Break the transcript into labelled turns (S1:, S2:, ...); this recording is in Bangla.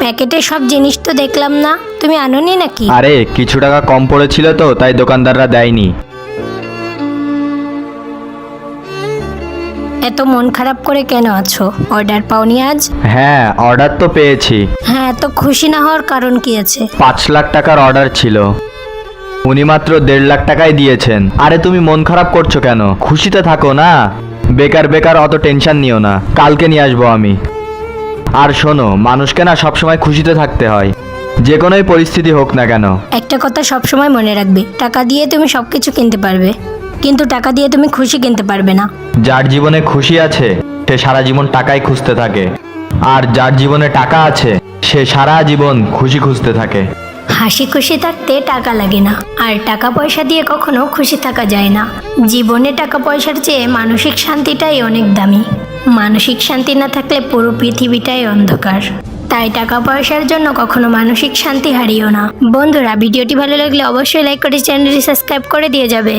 S1: প্যাকেটে সব জিনিস তো দেখলাম না, তুমি আনোনি নাকি?
S2: আরে কিছু টাকা কম পড়েছিল তো তাই দোকানদাররা দেয়নি।
S1: এত মন খারাপ করে কেন আছো? অর্ডার পাওনি আজ?
S2: হ্যাঁ অর্ডার তো পেয়েছি।
S1: হ্যাঁ, এত খুশি না হওয়ার কারণ কি আছে?
S2: 5 লাখ টাকার অর্ডার ছিল, উনি মাত্র 1.5 লাখ টাকাই দিয়েছেন। আরে তুমি মন খারাপ করছো কেন? খুশিতে থাকো না, বেকার বেকার অত টেনশন নিও না, কালকে নিয়ে আসবো আমি। আর শোনো, মানুষকে না সবসময় খুশিতে থাকতে হয়, যে কোনোই পরিস্থিতি হোক না কেন।
S1: একটা কথা সবসময় মনে রাখবে, টাকা দিয়ে তুমি সবকিছু কিনতে পারবে, কিন্তু টাকা দিয়ে তুমি খুশি কিনতে পারবে না।
S2: যার জীবনে খুশি আছে সে সারা জীবন টাকাই খুঁজতে থাকে, আর যার জীবনে টাকা আছে সে সারা জীবন খুশি খুঁজতে থাকে।
S1: হাসি খুশি থাকতে টাকা লাগে না, আর টাকা পয়সা দিয়ে কখনো খুশি থাকা যায় না। জীবনে টাকা পয়সার চেয়ে মানসিক শান্তিটাই অনেক দামি। মানসিক শান্তি না থাকলে পুরো পৃথিবীটাই অন্ধকার। তাই টাকা পয়সার জন্য কখনো মানসিক শান্তি হারিও না। বন্ধুরা, ভিডিওটি ভালো লাগলে অবশ্যই লাইক করে চ্যানেলটি সাবস্ক্রাইব করে দিয়ে যাবে।